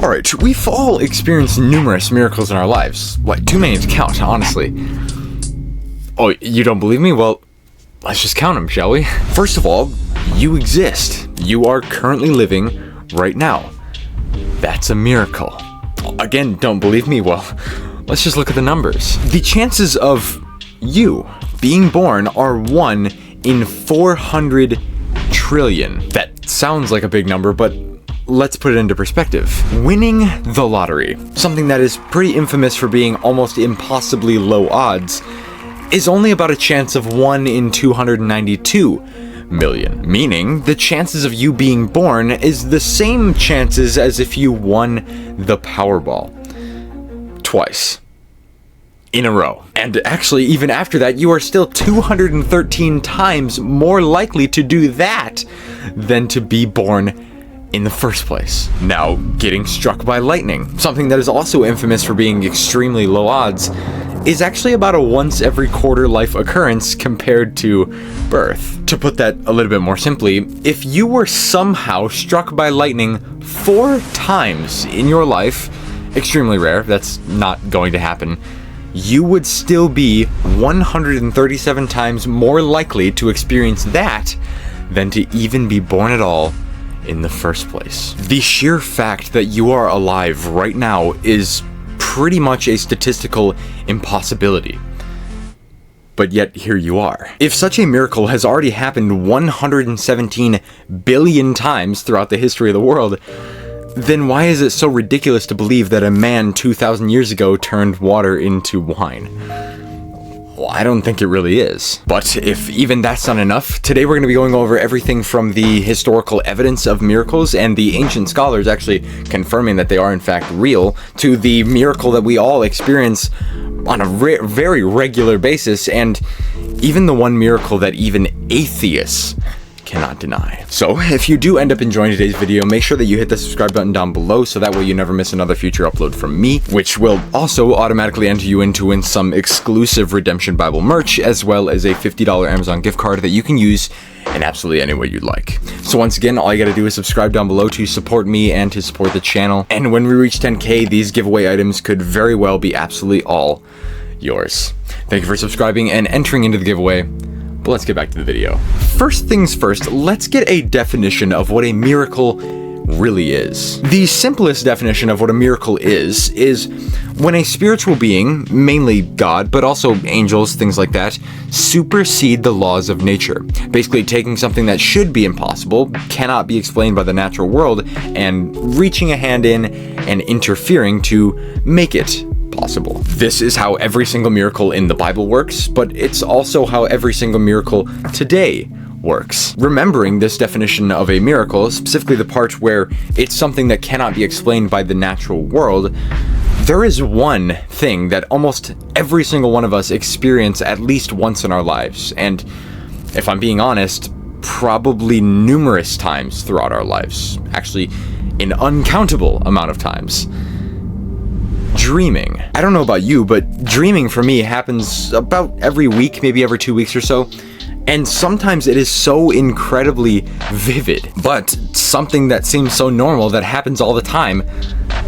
Alright, we've all experienced numerous miracles in our lives. What, too many to count, honestly. Oh, you don't believe me? Well, let's just count them, shall we? First of all, you exist. You are currently living right now. That's a miracle. Again, don't believe me? Well, let's just look at the numbers. The chances of you being born are 1 in 400 trillion. That sounds like a big number, but let's put it into perspective. Winning the lottery, something that is pretty infamous for being almost impossibly low odds, is only about a chance of 1 in 292 million, meaning the chances of you being born is the same chances as if you won the Powerball. Twice. In a row. And actually, even after that, you are still 213 times more likely to do that than to be born in the first place. Now, getting struck by lightning, something that is also infamous for being extremely low odds, is actually about a once every quarter life occurrence compared to birth. To put that a little bit more simply, if you were somehow struck by lightning 4 times in your life, extremely rare, that's not going to happen, you would still be 137 times more likely to experience that than to even be born at all in the first place. The sheer fact that you are alive right now is pretty much a statistical impossibility. But yet, here you are. If such a miracle has already happened 117 billion times throughout the history of the world, then why is it so ridiculous to believe that a man 2,000 years ago turned water into wine? Well, I don't think it really is. But if even that's not enough, today we're going to be going over everything from the historical evidence of miracles and the ancient scholars actually confirming that they are in fact real, to the miracle that we all experience on a very regular basis, and even the one miracle that even atheists cannot deny. So if you do end up enjoying today's video, make sure that you hit the subscribe button down below so that way you never miss another future upload from me, which will also automatically enter you into win some exclusive Redemption Bible merch, as well as a $50 Amazon gift card that you can use in absolutely any way you'd like. So once again, all you gotta do is subscribe down below to support me and to support the channel. And when we reach 10K, these giveaway items could very well be absolutely all yours. Thank you for subscribing and entering into the giveaway. But let's get back to the video. First things first, let's get a definition of what a miracle really is. The simplest definition of what a miracle is when a spiritual being, mainly God, but also angels, things like that, supersede the laws of nature. Basically taking something that should be impossible, cannot be explained by the natural world, and reaching a hand in and interfering to make it possible. This is how every single miracle in the Bible works, but it's also how every single miracle today works. Remembering this definition of a miracle, specifically the part where it's something that cannot be explained by the natural world, there is one thing that almost every single one of us experience at least once in our lives, and if I'm being honest, probably numerous times throughout our lives. Actually, an uncountable amount of times. Dreaming. I don't know about you, but dreaming for me happens about every week, maybe every 2 weeks or so. And sometimes it is so incredibly vivid, but something that seems so normal that happens all the time,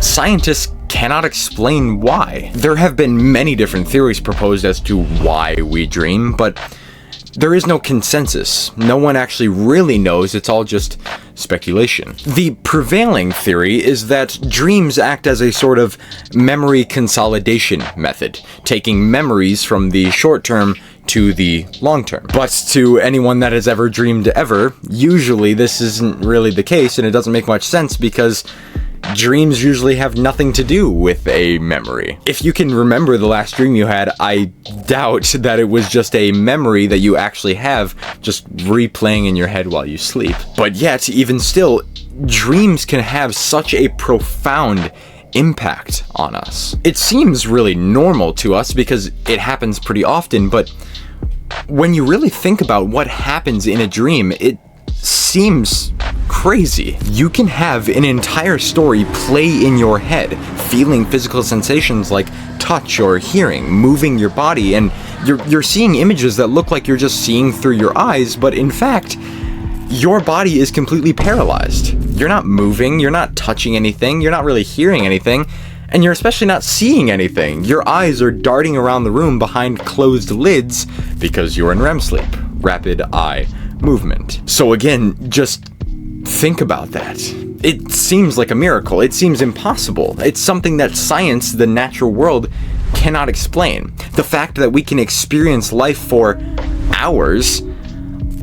scientists cannot explain why. There have been many different theories proposed as to why we dream, but there is no consensus. No one actually really knows, it's all just speculation. The prevailing theory is that dreams act as a sort of memory consolidation method, taking memories from the short term to the long term. But to anyone that has ever dreamed ever, usually this isn't really the case, and it doesn't make much sense because dreams usually have nothing to do with a memory. If you can remember the last dream you had, I doubt that it was just a memory that you actually have just replaying in your head while you sleep. But yet, even still, dreams can have such a profound impact on us. It seems really normal to us because it happens pretty often, but when you really think about what happens in a dream, it seems crazy. You can have an entire story play in your head, feeling physical sensations like touch or hearing, moving your body, and you're seeing images that look like you're just seeing through your eyes, but in fact, your body is completely paralyzed. You're not moving, you're not touching anything, you're not really hearing anything, and you're especially not seeing anything. Your eyes are darting around the room behind closed lids because you're in REM sleep, rapid eye movement. So again, just think about that. It seems like a miracle. It seems impossible. It's something that science, the natural world, cannot explain. The fact that we can experience life for hours,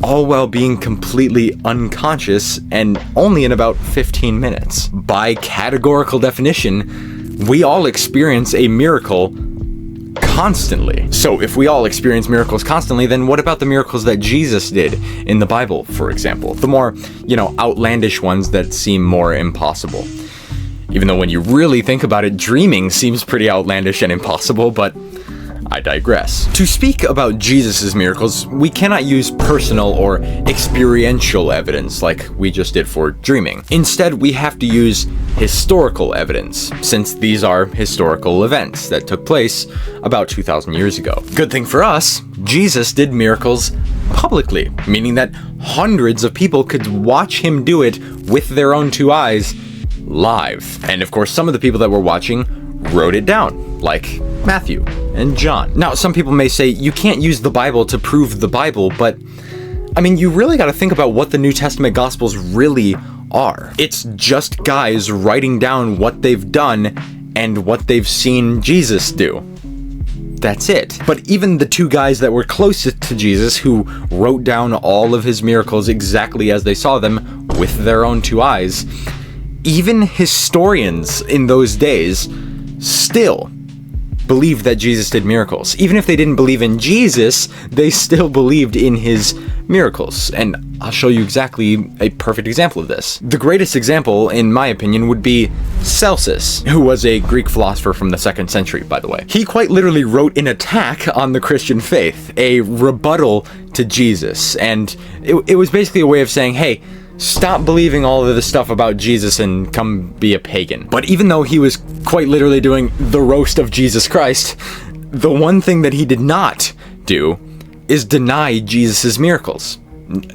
all while being completely unconscious and only in about 15 minutes. By categorical definition, we all experience a miracle constantly. So if we all experience miracles constantly, then what about the miracles that Jesus did in the Bible, for example? The more, outlandish ones that seem more impossible. Even though when you really think about it, dreaming seems pretty outlandish and impossible, but I digress. To speak about Jesus' miracles, we cannot use personal or experiential evidence like we just did for dreaming. Instead, we have to use historical evidence, since these are historical events that took place about 2,000 years ago. Good thing for us, Jesus did miracles publicly, meaning that hundreds of people could watch him do it with their own two eyes live. And of course, some of the people that were watching wrote it down, like Matthew and John. Now, some people may say you can't use the Bible to prove the Bible, but you really got to think about what the New Testament Gospels really are. It's just guys writing down what they've done and what they've seen Jesus do. That's it. But even the two guys that were closest to Jesus, who wrote down all of his miracles exactly as they saw them with their own two eyes, even historians in those days still believed that Jesus did miracles. Even if they didn't believe in Jesus, they still believed in his miracles. And I'll show you exactly a perfect example of this. The greatest example, in my opinion, would be Celsus, who was a Greek philosopher from the 2nd century, by the way. He quite literally wrote an attack on the Christian faith, a rebuttal to Jesus. And it was basically a way of saying, hey, stop believing all of this stuff about Jesus and come be a pagan. But even though he was quite literally doing the roast of Jesus Christ, the one thing that he did not do is deny Jesus' miracles.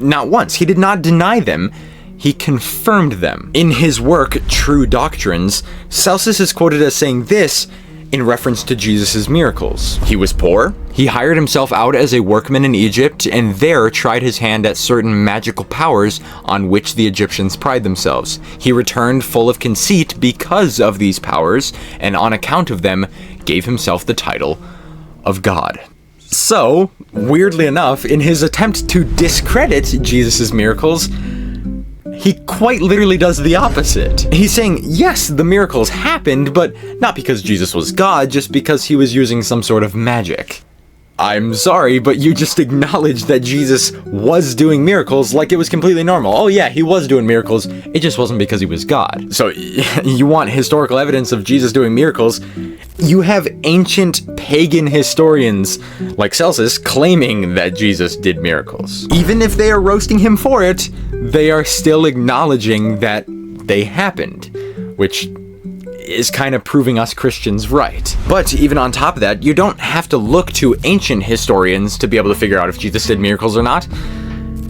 Not once. He did not deny them. He confirmed them. In his work, True Doctrines, Celsus is quoted as saying this in reference to Jesus' miracles. He was poor. He hired himself out as a workman in Egypt and there tried his hand at certain magical powers on which the Egyptians pride themselves. He returned full of conceit because of these powers and on account of them gave himself the title of God. So, weirdly enough, in his attempt to discredit Jesus' miracles, he quite literally does the opposite. He's saying, yes, the miracles happened, but not because Jesus was God, just because he was using some sort of magic. I'm sorry, but you just acknowledged that Jesus was doing miracles like it was completely normal. Oh yeah, he was doing miracles, it just wasn't because he was God. So, you want historical evidence of Jesus doing miracles? You have ancient pagan historians like Celsus claiming that Jesus did miracles. Even if they are roasting him for it, they are still acknowledging that they happened, which is kind of proving us Christians right. But even on top of that, you don't have to look to ancient historians to be able to figure out if Jesus did miracles or not.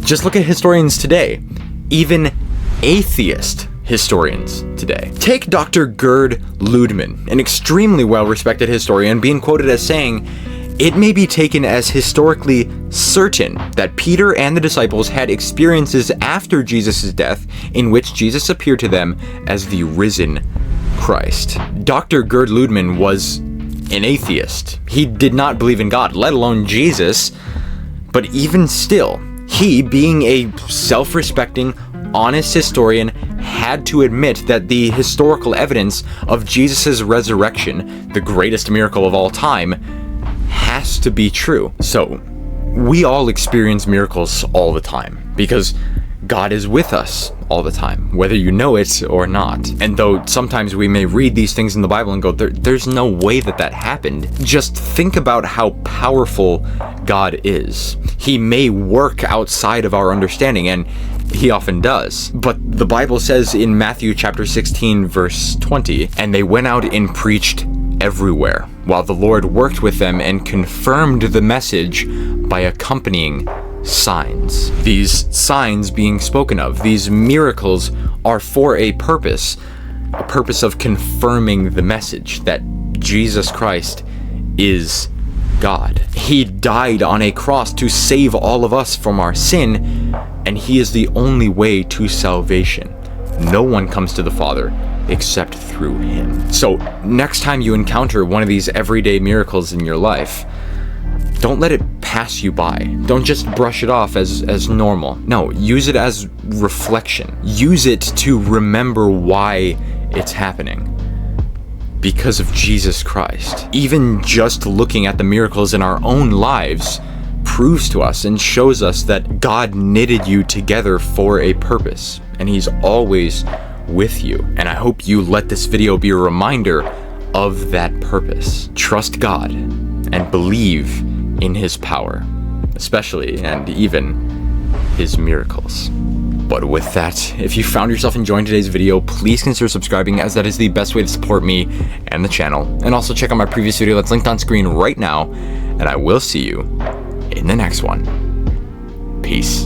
Just look at historians today. Even atheist historians today. Take Dr. Gerd Ludemann, an extremely well-respected historian, being quoted as saying, "It may be taken as historically certain that Peter and the disciples had experiences after Jesus' death in which Jesus appeared to them as the risen Christ." Dr. Gerd Ludemann was an atheist. He did not believe in God, let alone Jesus. But even still, he, being a self-respecting, honest historian, had to admit that the historical evidence of Jesus' resurrection, the greatest miracle of all time, has to be true. So, we all experience miracles all the time, because God is with us all the time, whether you know it or not. And though sometimes we may read these things in the Bible and go, there's no way that happened, just think about how powerful God is. He may work outside of our understanding, and he often does. But the Bible says in Matthew chapter 16, verse 20, "And they went out and preached everywhere, while the Lord worked with them and confirmed the message by accompanying signs." These signs being spoken of, these miracles, are for a purpose of confirming the message that Jesus Christ is God. He died on a cross to save all of us from our sin, and he is the only way to salvation. No one comes to the Father except through him. So next time you encounter one of these everyday miracles in your life, don't let it pass you by. Don't just brush it off as normal. No, use it as reflection. Use it to remember why it's happening. Because of Jesus Christ. Even just looking at the miracles in our own lives proves to us and shows us that God knitted you together for a purpose, and he's always with you. And I hope you let this video be a reminder of that purpose. Trust God and believe in his power, especially and even his miracles. But with that, if you found yourself enjoying today's video, please consider subscribing, as that is the best way to support me and the channel. And also check out my previous video that's linked on screen right now, and I will see you in the next one. Peace.